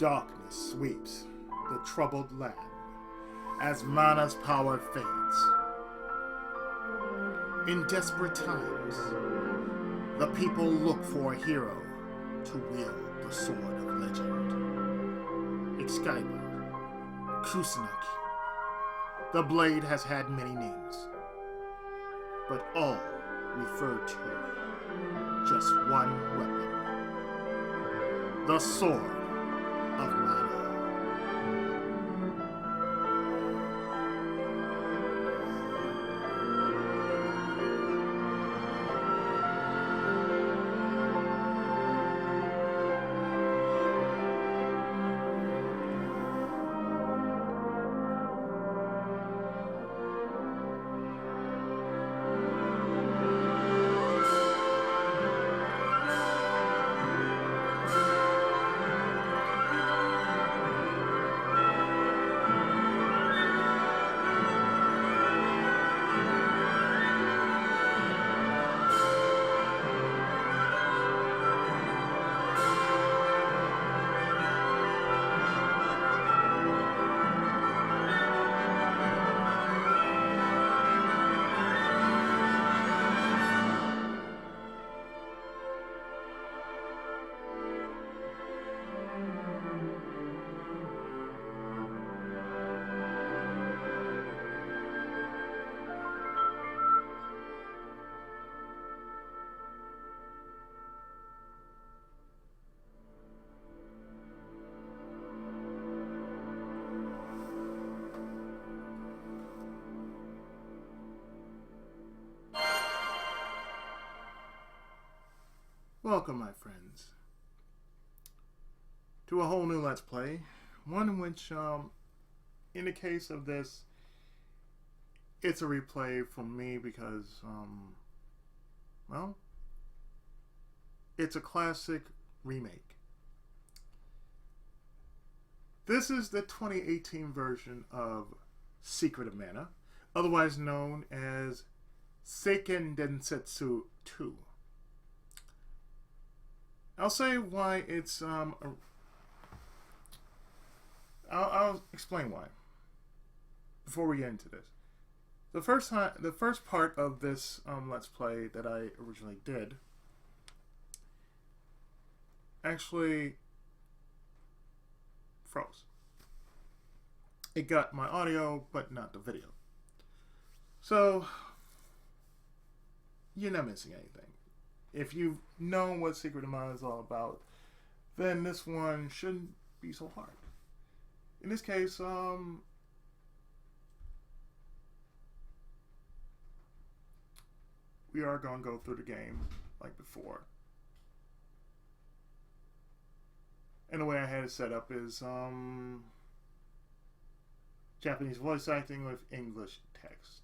Darkness sweeps the troubled land as Mana's power fades. In desperate times, the people look for a hero to wield the sword of legend. Excalibur, Kusanagi. The blade has had many names, but all refer to just one weapon. The sword of Mana. Welcome, my friends, to a whole new Let's Play. One in which, in the case of this, it's a replay from me because, well, it's a classic remake. This is the 2018 version of Secret of Mana, otherwise known as Seiken Densetsu 2. I'll say why it's I'll explain why before we get into this. The first part of this Let's Play that I originally did actually froze. It got my audio, but not the video. So you're not missing anything. If you've known what Secret of Mana is all about, then this one shouldn't be so hard. In this case, we are going to go through the game like before. And the way I had it set up is Japanese voice acting with English text.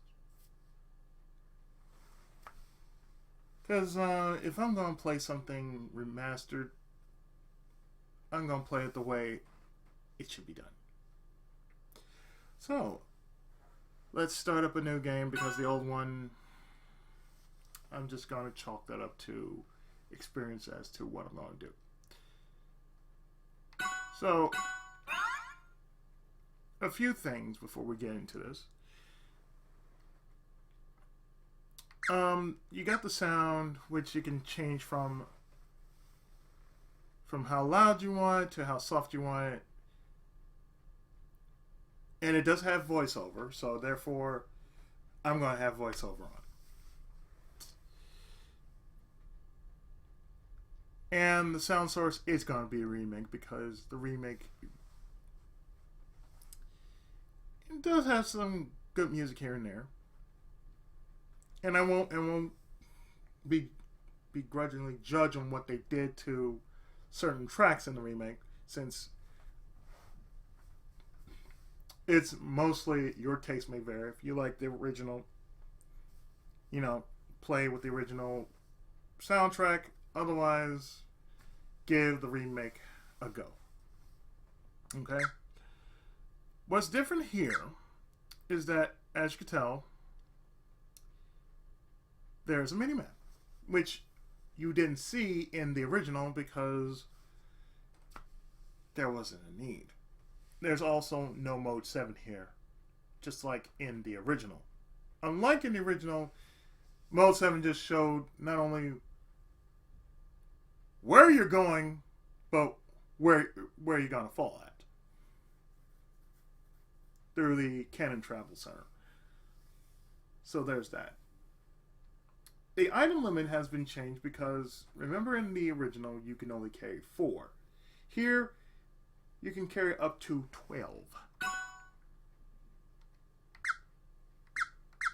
Because if I'm going to play something remastered, I'm going to play it the way it should be done. So, let's start up a new game because the old one, I'm just going to chalk that up to experience as to what I'm going to do. So, a few things before we get into this. You got the sound, which you can change from how loud you want it to how soft you want it. And it does have voiceover, so therefore I'm going to have voiceover on. And the sound source is going to be a remake because the remake, it does have some good music here and there. And I won't begrudgingly judge on what they did to certain tracks in the remake, since it's mostly your taste may vary. If you like the original, play with the original soundtrack. Otherwise, give the remake a go. Okay? What's different here is that, as you can tell, there's a mini-map, which you didn't see in the original because there wasn't a need. There's also no mode 7 here, just like in the original. Unlike in the original, mode 7 just showed not only where you're going, but where you're gonna fall at through the Cannon Travel Center. So there's that. The item limit has been changed because, remember in the original, you can only carry 4. Here, you can carry up to 12.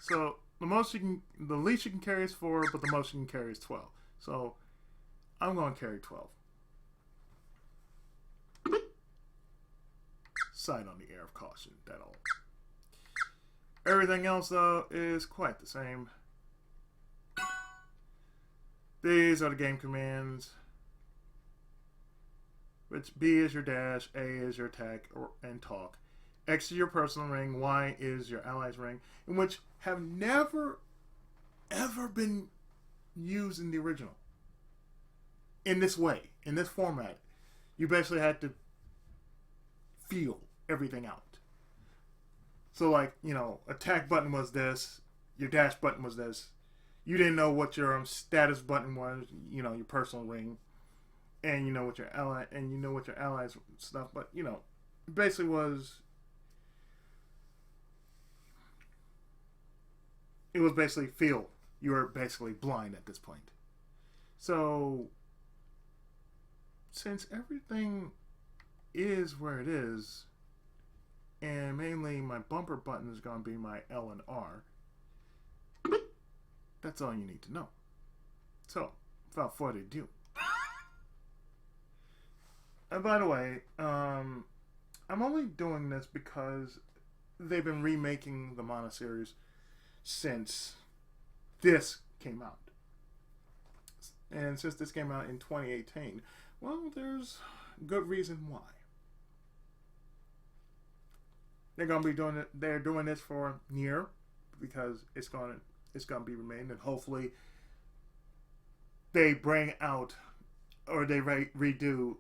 So the least you can carry is 4, but the most you can carry is 12. So I'm going to carry 12. Sight on the air of caution, that all. Everything else, though, is quite the same. These are the game commands, which B is your dash, A is your attack and talk, X is your personal ring, Y is your allies ring, and which have never, ever been used in the original. In this way, in this format, you basically had to feel everything out. So like, you know, attack button was this, your dash button was this. You didn't know what your status button was, you know, your personal ring, and you know what your ally, and you know what your allies stuff. But you know, it basically was. It was basically feel. You were basically blind at this point. So, since everything is where it is, and mainly my bumper button is going to be my L and R. That's all you need to know. So, without further ado. And by the way, I'm only doing this because they've been remaking the Mana series since this came out. And since this came out in 2018, well, there's good reason why. They're gonna be doing it. They're doing this for Nier because it's gonna be remade, and hopefully they bring out or they redo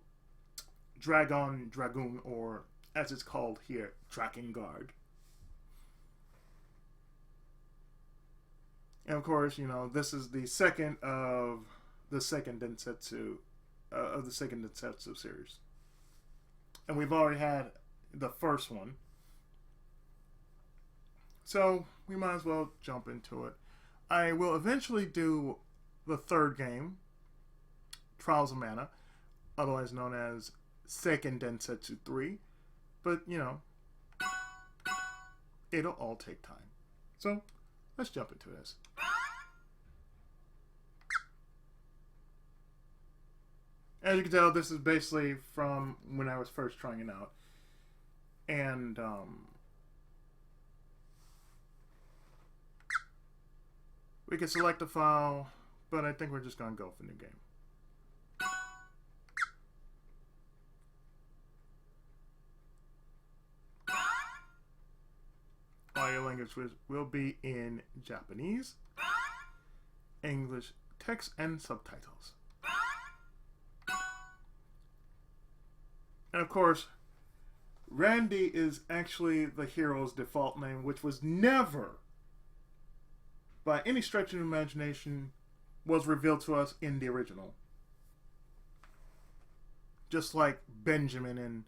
Dragoon, or as it's called here, Drakengard. And of course, you know, this is the second Densetsu series, and we've already had the first one. So, we might as well jump into it. I will eventually do the third game, Trials of Mana, otherwise known as Seiken Densetsu 3. But, you know, it'll all take time. So, let's jump into this. As you can tell, this is basically from when I was first trying it out. And, we can select a file, but I think we're just going to go for new game. All your languages will be in Japanese, English, text, and subtitles. And of course, Randy is actually the hero's default name, which was never, by any stretch of the imagination, was revealed to us in the original. Just like Benjamin in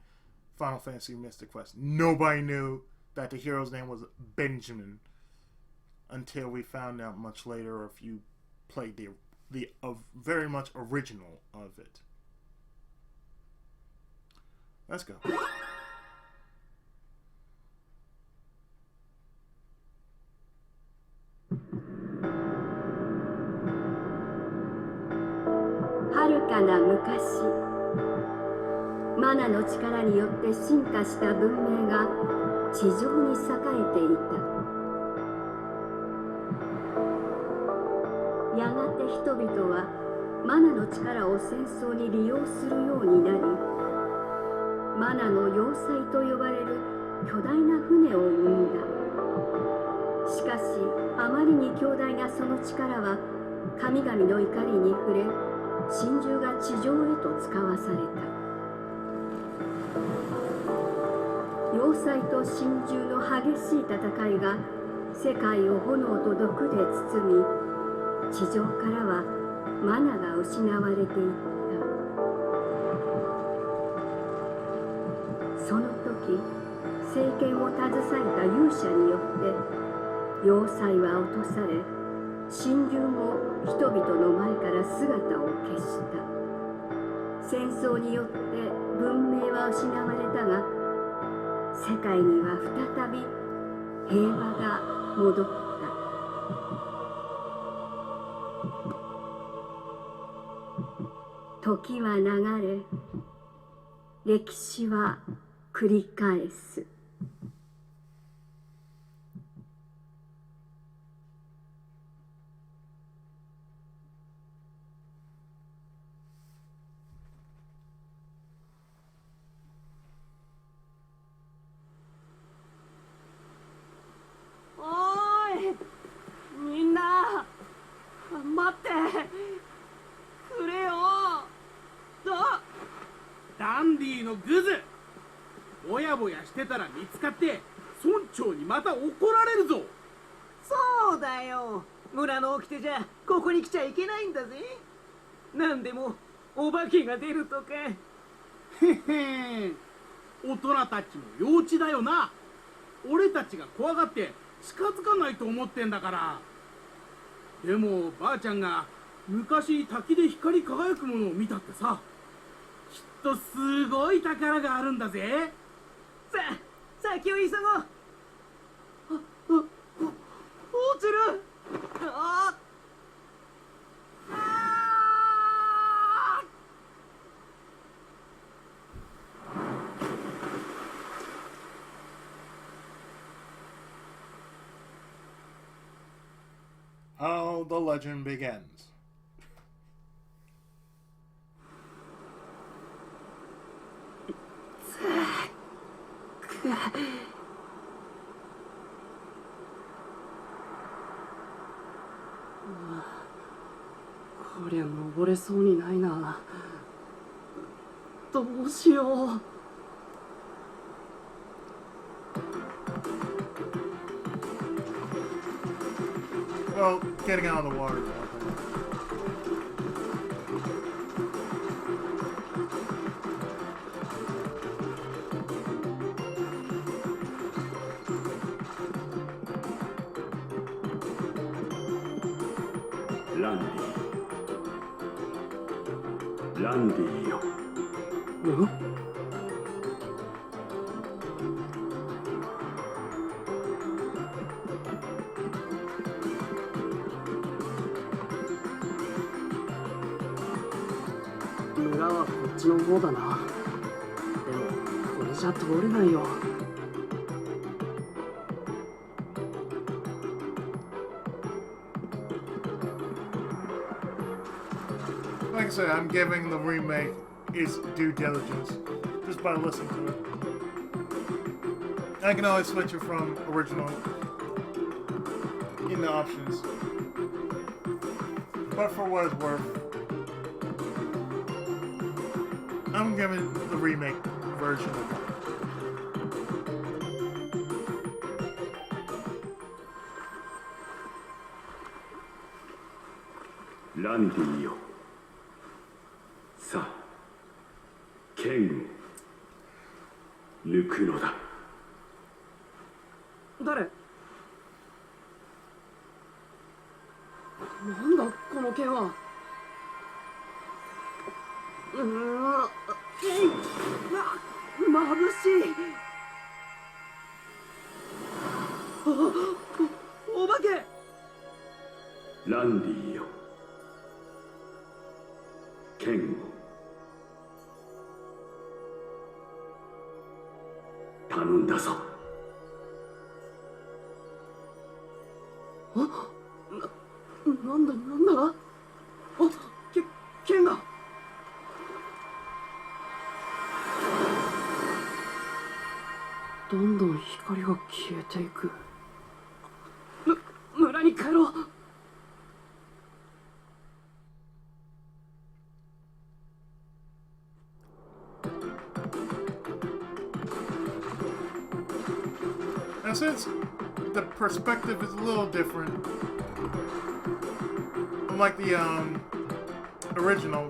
Final Fantasy Mystic Quest. Nobody knew that the hero's name was Benjamin until we found out much later, or if you played the very much original of it. Let's go. 遥かな昔、マナの力によって進化した文明が地上に栄えていた。やがて人々はマナの力を戦争に利用するようになり、マナの要塞と呼ばれる巨大な船を生んだ。しかしあまりに強大なその力は神々の怒りに触れ、真珠が地上へと使わされた。要塞と神獣の激しい戦いが世界を炎と毒で包み、地上からはマナが失われていった。その時、政権を携えた勇者によって要塞は落とされ、神獣も人々の前から姿を消した。戦争によって文明は失われたが、世界には再び平和が戻った。時は流れ、歴史は繰り返す。みんな待ってくれよ。ダンディのグズ、ぼやぼやしてたら見つかって村長にまた怒られるぞ。そうだよ、村の掟じゃここに来ちゃいけないんだぜ。なんでもお化けが出るとか。へへん、大人たちも幼稚だよな。俺たちが怖がって近づかないと思ってんだから。でもばあちゃんが昔滝で光り輝くものを見たってさ、きっとすごい宝があるんだぜ。先を急ごう。落ちる。How the legend begins. こりゃ登れそうにないな。どうしよう。Well, getting out of the water.ランディよ。村はこっちの方だな。でもこれじゃ通れないよ。Like I said, I'm giving the remake its due diligence just by listening to it. I can always switch it from original in the options. But for what it's worth, I'm giving the remake version of it. ランディよ。さあ、剣を抜くのだ。誰？なんだこの剣は。まぶしい。お化け。ランディよ。剣を頼んだぞ。なんだ剣が。どんどん光が消えていく。村に帰ろう。But since the perspective is a little different, unlike the original,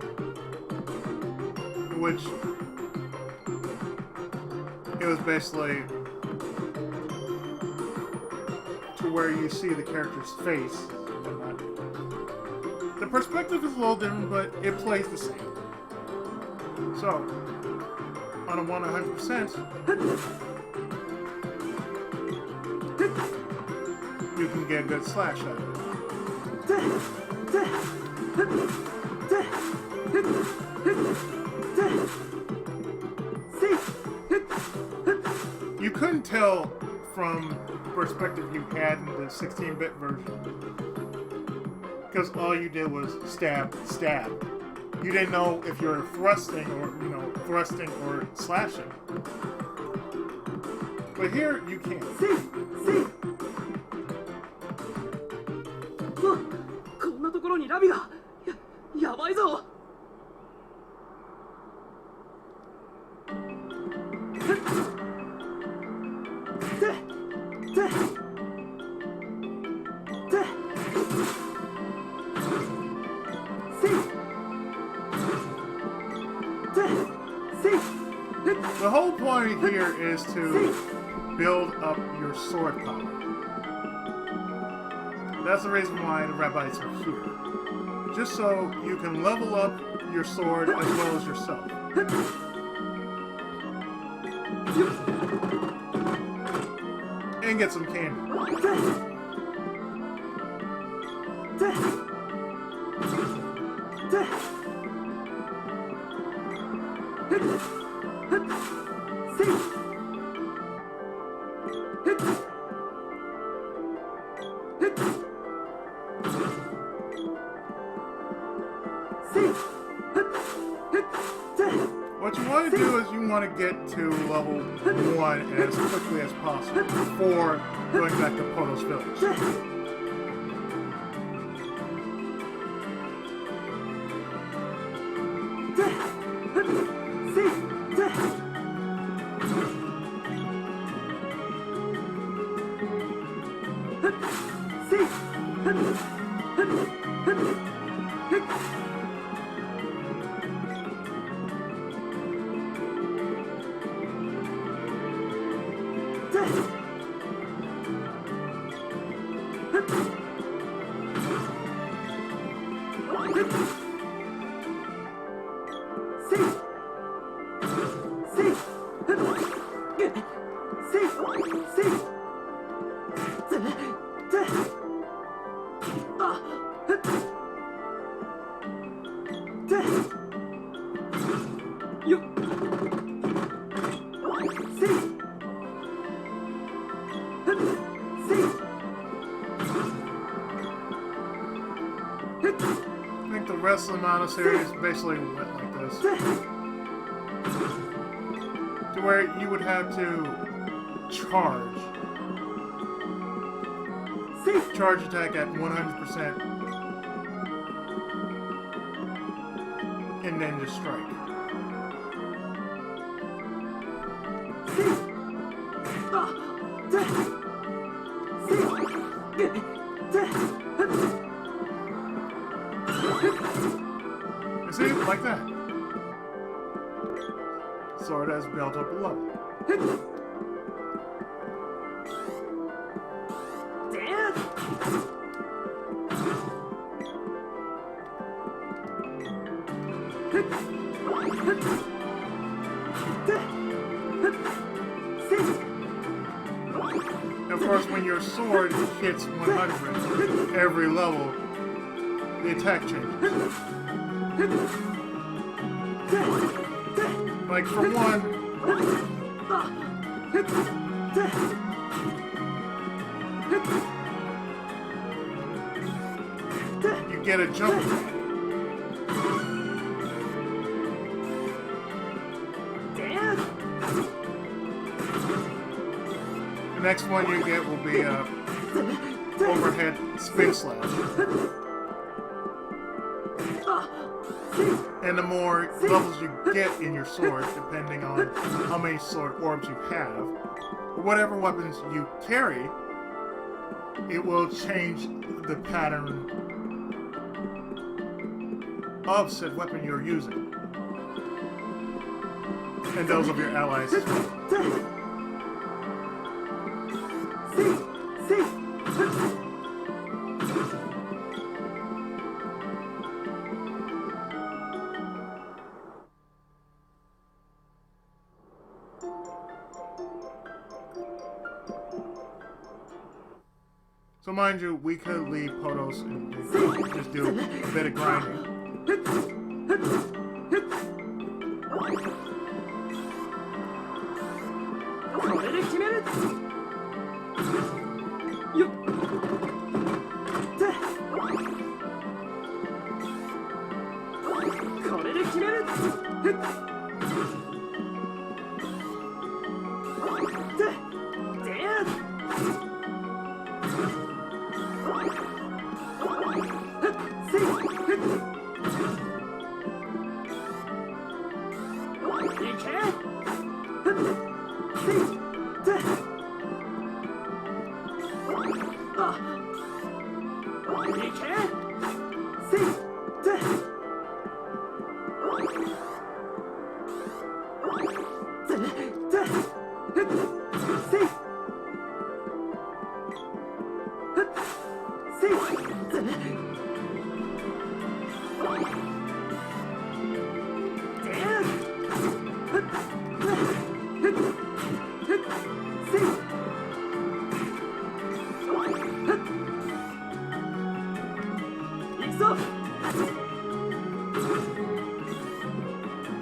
in which it was basically to where you see the character's face and whatnot. The perspective is a little different, but it plays the same. So, on a 100%, you can get a good slash out of it. You couldn't tell from the perspective you had in the 16-bit version, because all you did was stab, stab. You didn't know if you were thrusting or slashing. But here you can. こんなところにラビがやばいぞ。The whole point here is to build up your sword power. That's the reason why the rabbis are here. Just so you can level up your sword as well as yourself. And get some candy. What you want to do is you want to get to level 1 as quickly as possible before going back to Poto's village. I think the rest of the Mono series basically went like this. To where you would have to charge. Charge attack at 100%. And then just strike. You see? Like that. Sword has built up a level. Of course, when your sword hits 100 every level, the attack changes. Like for one, you get a jump attack. The next one you get will be a overhead spin slash. And the more levels you get in your sword, depending on how many sword orbs you have, or whatever weapons you carry, it will change the pattern of said weapon you're using. And those of your allies as well. So mind you, we could leave Potos and just do a bit of grinding.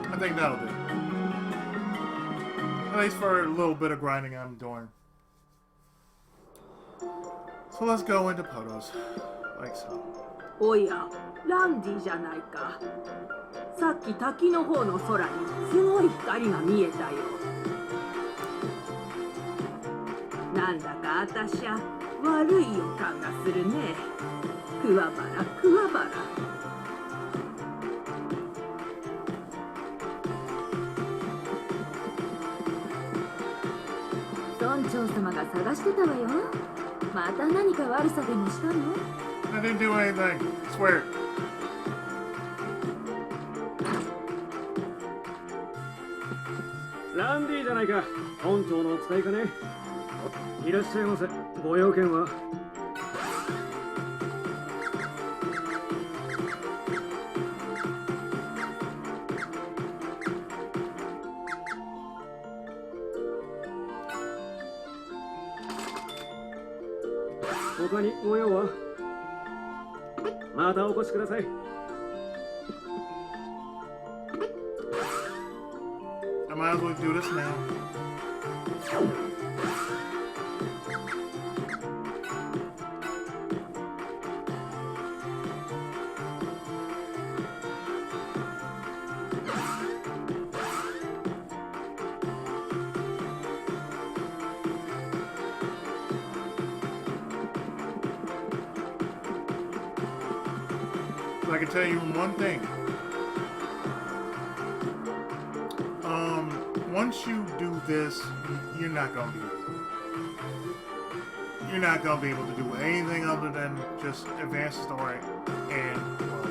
I think that'll do. At least for a little bit of grinding I'm doing. So let's go into Potos. Like so. おや、ランディじゃないか。さっき滝の方の空にすごい光が見えたよ。なんだかあたしゃ悪い予感がするね。クワバラクワバラ。村長様が探してたわよ。また何か悪さでもしたの？ I didn't do anything. Swear. ランディじゃないか。村長の使いかね。いらっしゃいませ。ご用件は？他にご用は？またお越しください。I might as well do this now. I can tell you one thing. Once you do this, you're not gonna be able to do anything other than just advance the story. And well,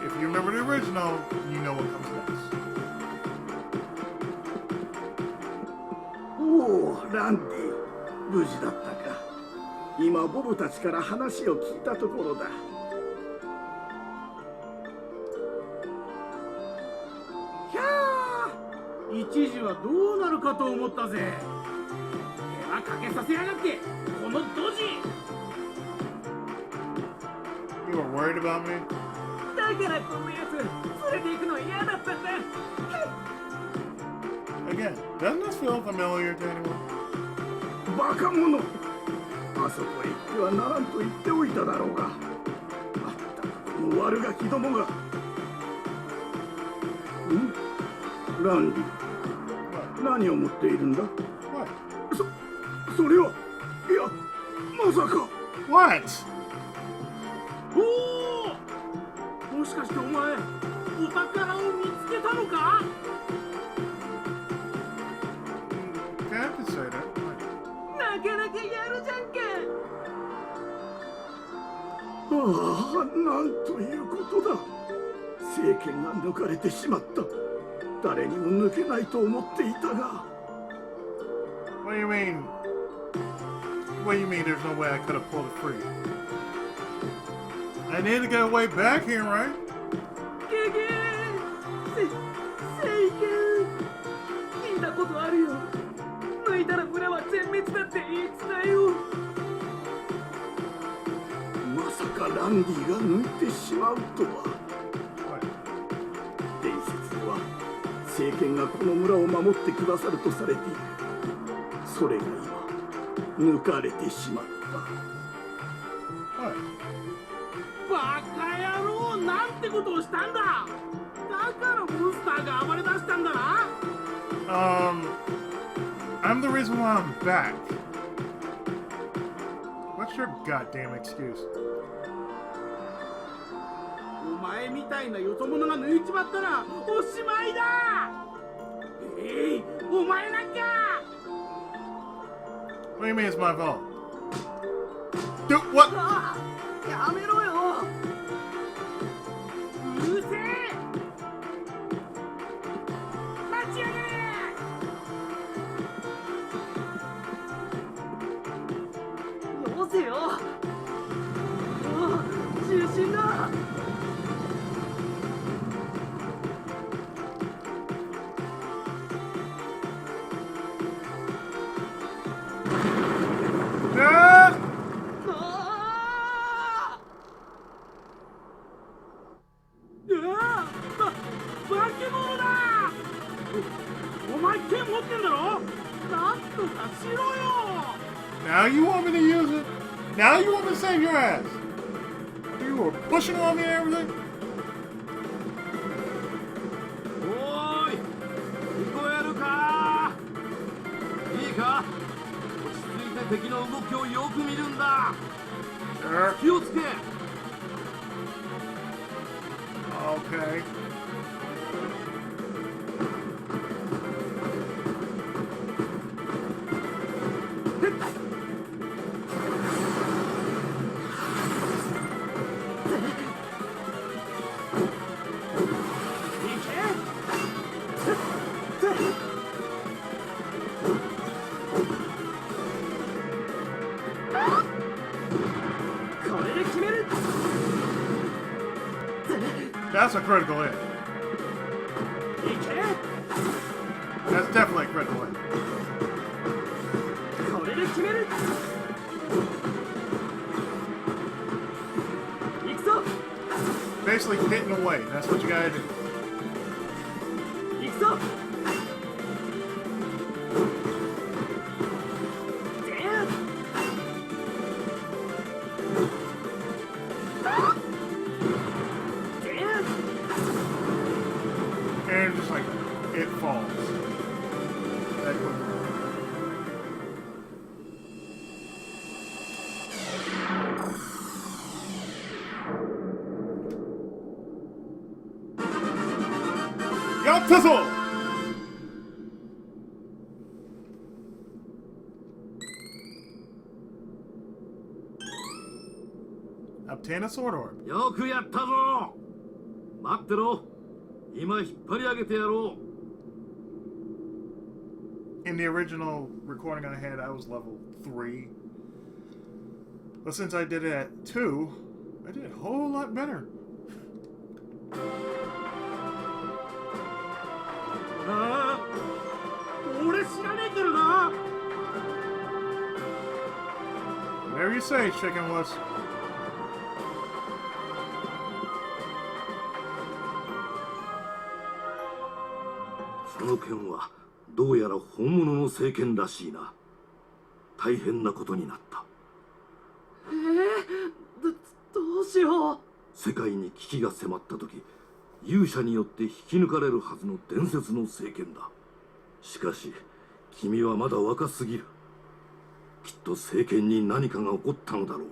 if you remember the original, you know what comes next. おお、ランディ、無事だったか。今ボブたちから話を聞いたところだ。一時はどうなるかと思ったぜ。手間かけさせやがってこのドジ。 You were worried about me? だからこのやつ連れて行くの嫌だったんだ。Again, doesn't this feel familiar to anyone? バカ者。あそこへ行ってはならんと言っておいただろうが。まったくこの悪ガキどもが。ランディ。 何を持っているんだ？それは、いや、まさか。What? おお、もしかかしてお前お宝を見つけたのか？ I can say that. なかなかやるじゃんか。ああ、なんということだ。政権が抜かれてしまった。誰にも抜けないと思っていたが。 What do you mean? What do you mean there's no way I could have pulled it free? I need to get a way back here, right? ゲゲー政権聞いたことあるよ。抜いたら村は全滅だって言い伝えよ。まさかランディが抜いてしまうとは。伝説では政権がこの村を守ってくださるとされている。それが今抜かれてしまった。バカ野郎、なんてことをしたんだ。だからモンスターが暴れ出したんだな。I'm the reason why I'm back. What's your goddamn excuse? お前みたいなよそ者が抜いちまったらおしまいだ。お前なんか。 What do you mean it's my fault? Dude, what? ああ、やめろよ。うるせえ。待ちやがれ。よせよ。中心だ。化け物だ。お前剣持ってんだろ。なんとかしろよ。 Now you want me to use it? Now you want me to save your ass? You were pushing on me and everything? おーい、聞こえるか？いいか？落ち着いて敵の動きをよく見るんだ。 Sure. 気をつけ。 Okay. That's a critical hit. That's definitely a critical hit. これで決める。行くぞ。 Basically hitting away. That's what you gotta do. 行くぞ。And just like it falls. That quickly. Yattazo! Obtain a sword orb. よくやったぞ。待ってろ。今引っ張り上げてやろう。 In the original recording I had, I was level 3. But since I did it at 2, I did a whole lot better. ああ、俺知らねえからな。 Whatever you say, Chicken Wuss. その剣はどうやら本物の聖剣らしいな。大変なことになった。どうしよう。世界に危機が迫った時、勇者によって引き抜かれるはずの伝説の聖剣だ。しかし君はまだ若すぎる。きっと聖剣に何かが起こったのだろう。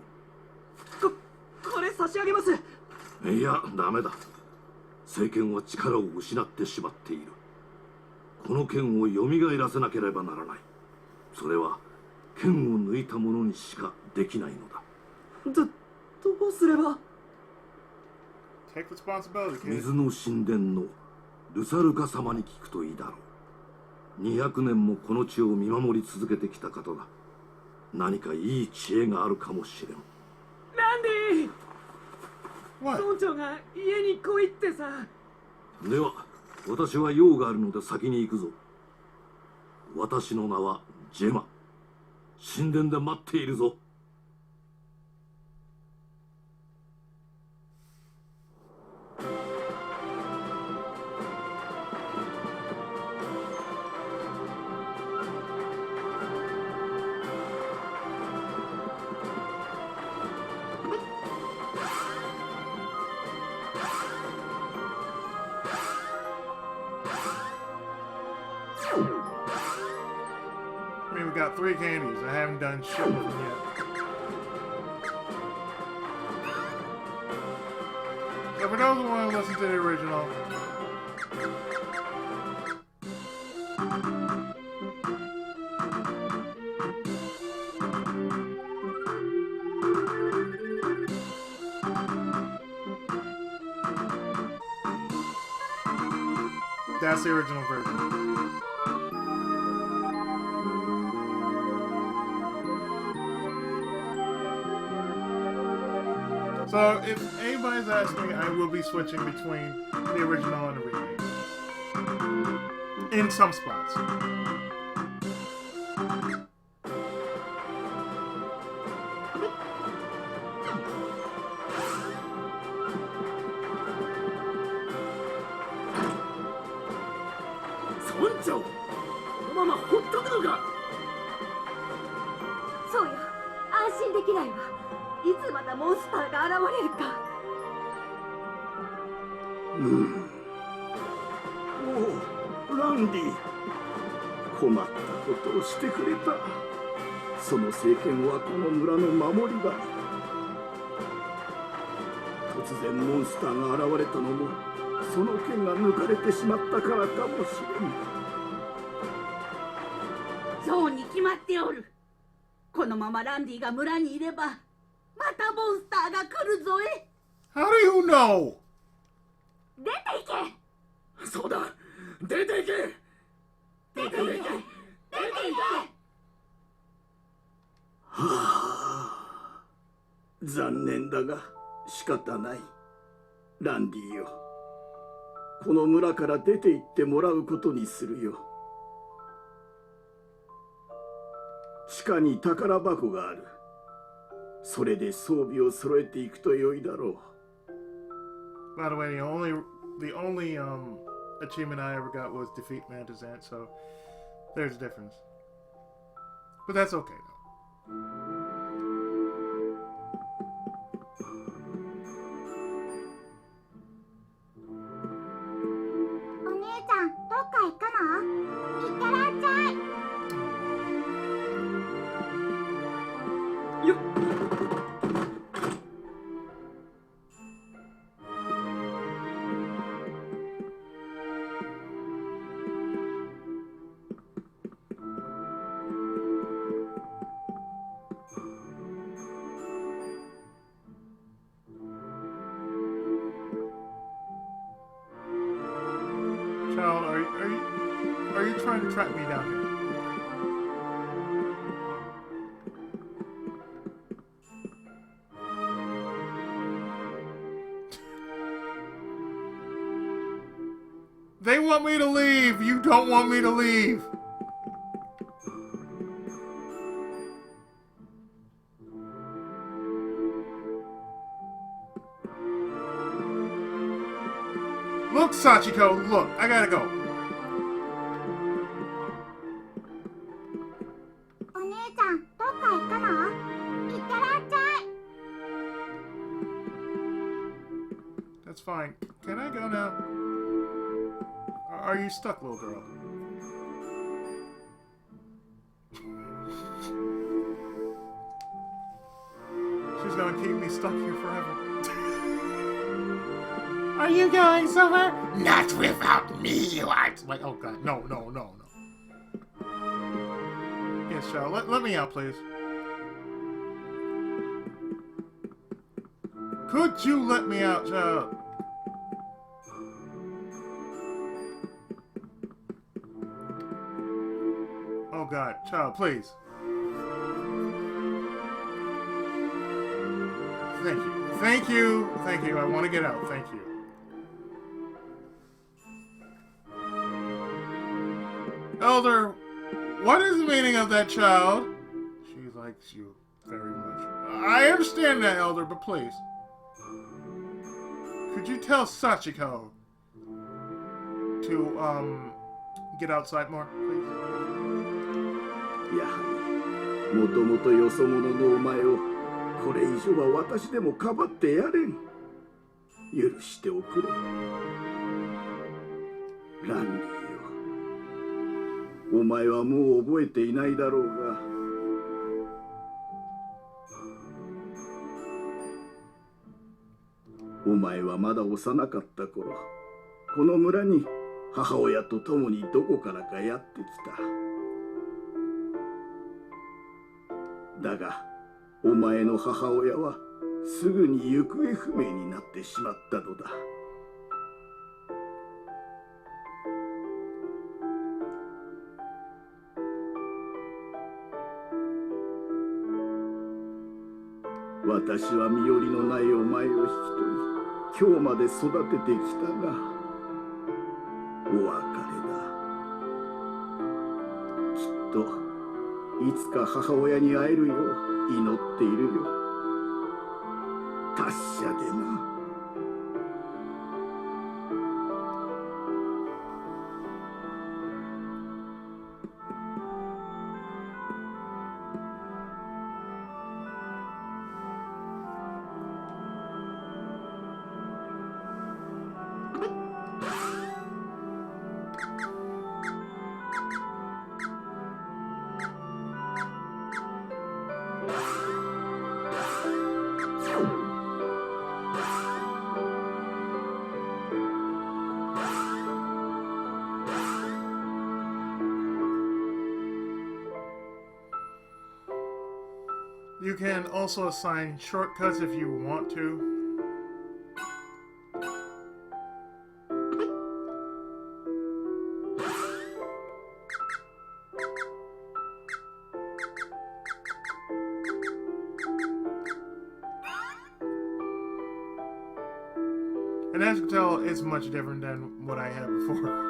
これ差し上げます。いや、ダメだ。政権は力を失ってしまっている。この剣を蘇らせなければならない。それは剣を抜いた者にしかできないのだ。どうすれば。 Take responsibility, kid. 水の神殿のルサルカ様に聞くといいだろう。200年もこの地を見守り続けてきた方だ。何かいい知恵があるかもしれん。ランディ What? 村長が家に来いってさ。では私は用があるので先に行くぞ。私の名はジェマ。神殿で待っているぞ。I mean, we got 3 candies. I haven't done shit with them yet. So for those who want to listen to the original, that's the original version. So, if anybody's asking, I will be switching between the original and the remake. In some spots. 村長、このままほっとくのか。そうよ、安心できないわ。いつまたモンスターが現れるか。おお、ランディ、困ったことをしてくれた。その政権はこの村の守りだ。突然モンスターが現れたのもその剣が抜かれてしまったからかもしれん。そうに決まっておる。このままランディが村にいればまたモンスターが来るぞえ。 How do you know? 出ていけ。そうだ、出ていけ。出ていけ。出ていけ。残念だが仕方ない。ランディよ、この村から出て行ってもらうことにするよ。地下に宝箱がある。それで装備を揃えていくと良いだろう。 By the way, the only achievement I ever got was defeat Mantis Ant, so there's a difference. But that's okay though. お姉ちゃん、どっか行くの？いってらっしゃい。よっ。Child, are you trying to track me down here? They want me to leave. You don't want me to leave. Look, Sachiko, look, I gotta go. お姉ちゃん、どっか行くの？いってらっしゃい。 That's fine. Can I go now? Are you stuck, little girl? She's gonna keep me stuck here forever. Are you going somewhere? Not without me, you aren't. Like, oh god, no. Yes, child, let me out, please. Could you let me out, child? Oh god, child, please. Thank you. I want to get out. Thank you. Elder, what is the meaning of that, child? She likes you very much. I understand that, Elder, but please. Could you tell Sachiko to, get outside more, please? やはりもともとよそ者のお前をこれ以上は私でもかばってやれん。許しておくれ。ランディよ、お前はもう覚えていないだろうが、お前はまだ幼かった頃、この村に母親と共にどこからかやってきた。だがお前の母親はすぐに行方不明になってしまったのだ。私は身寄りのないお前を引き取り、今日まで育ててきたが、お別れだ。きっといつか母親に会えるよう祈っているよ。達者でな。You can also assign shortcuts if you want to. And as you can tell, it's much different than what I had before.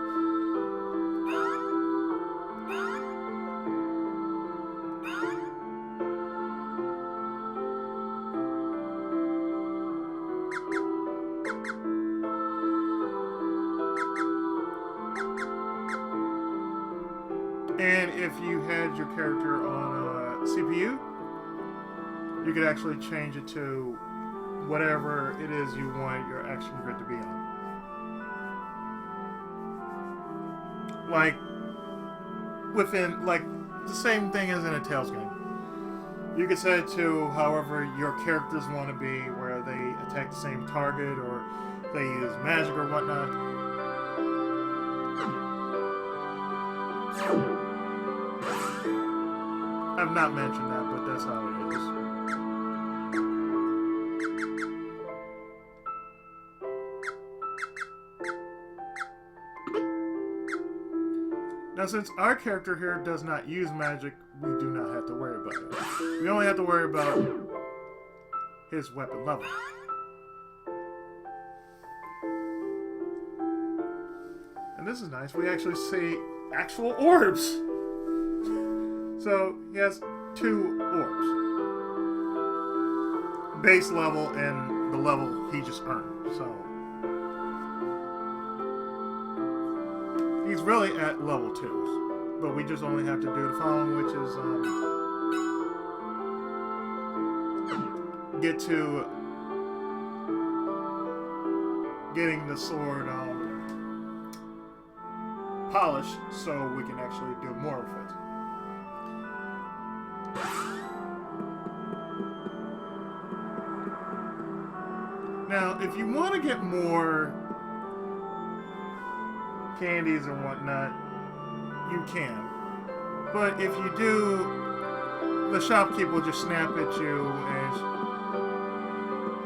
And if you had your character on a CPU, you could actually change it to whatever it is you want your action grid to be on. Like, within, like, the same thing as in a Tales game. You could set it to however your characters want to be, where they attack the same target, or they use magic or whatnot. I've not mentioned that, but that's how it is. Now, since our character here does not use magic, we do not have to worry about it. We only have to worry about his weapon level. And this is nice. We actually see actual orbs. So he has 2 orbs. Base level and the level he just earned. So he's really at level 2. But we just only have to do the following, which is get to getting the sword polished so we can actually do more of it. Now, Now, if you want to get more candies or whatnot, you can. But if you do, the shopkeeper will just snap at you and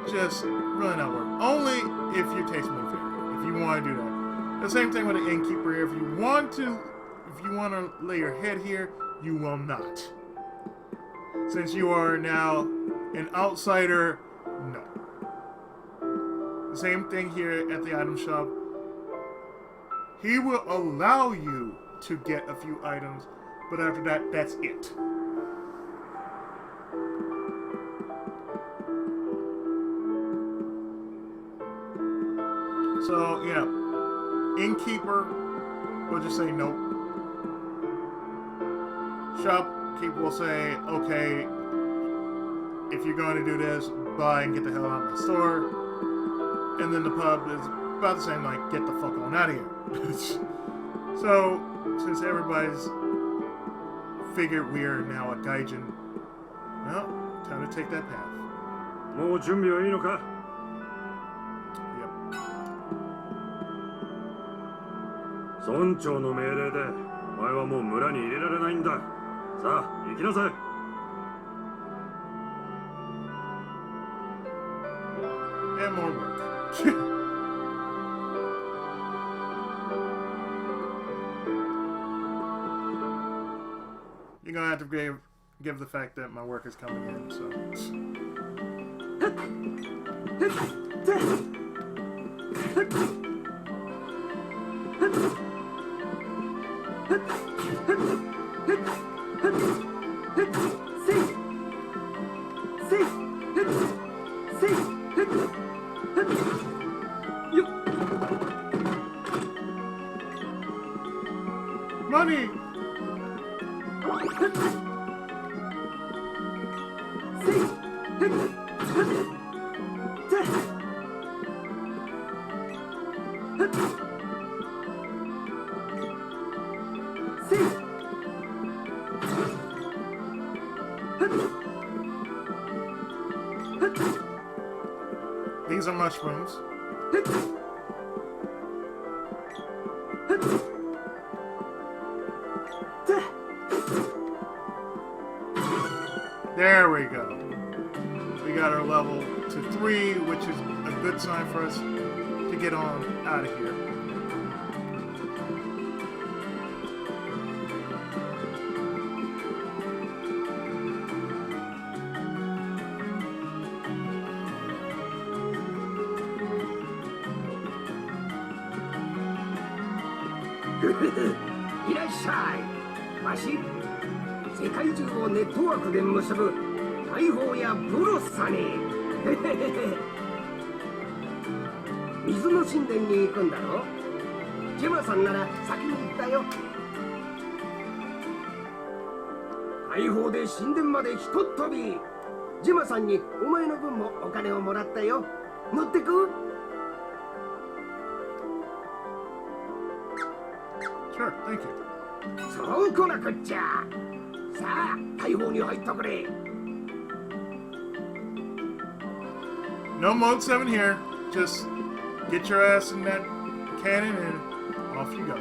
it's just really not worth it. Only if you taste more inferior. If you want to do that. The same thing with the innkeeper here. If you want to lay your head here, you will not. Since you are now an outsider, no. The same thing here at the item shop. He will allow you to get a few items, but after that, that's it. So, yeah. Innkeeper will just say nope. Shopkeeper will say, okay, if you're going to do this, buy and get the hell out of my store. And then the pub is about the same, like, get the fuck on out of here. So, since everybody's figured we are now a gaijin, well, time to take that path. もう準備はいいのか? Yep. 村長の命令でお前はもう村に入れられないんだ。さあ、行きなさい。And more work. You're gonna have to give the fact that my work is coming in, so. Money! These are mushrooms. There we go. We got our level to 3, which is a good sign for us to get on out of here.いらっしゃい。わし、世界中をネットワークで結ぶ大砲やブロスさね。水の神殿に行くんだろ。ジェマさんなら先に行ったよ。大砲で神殿までひとっ飛び。ジェマさんにお前の分もお金をもらったよ。乗ってく？Sure, thank you. そうこなくっちゃ。さあ、大砲に入っとくれ。No mode 7 here. Just get your ass in that cannon and off you go.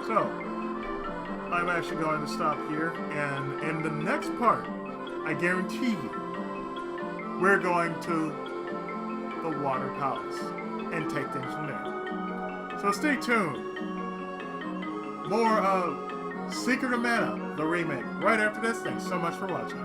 So, I'm actually going to stop here, and in the next part, I guarantee you, we're going to the Water Palace and take things from there. So stay tuned. More of Secret of Mana, the remake, right after this. Thanks so much for watching.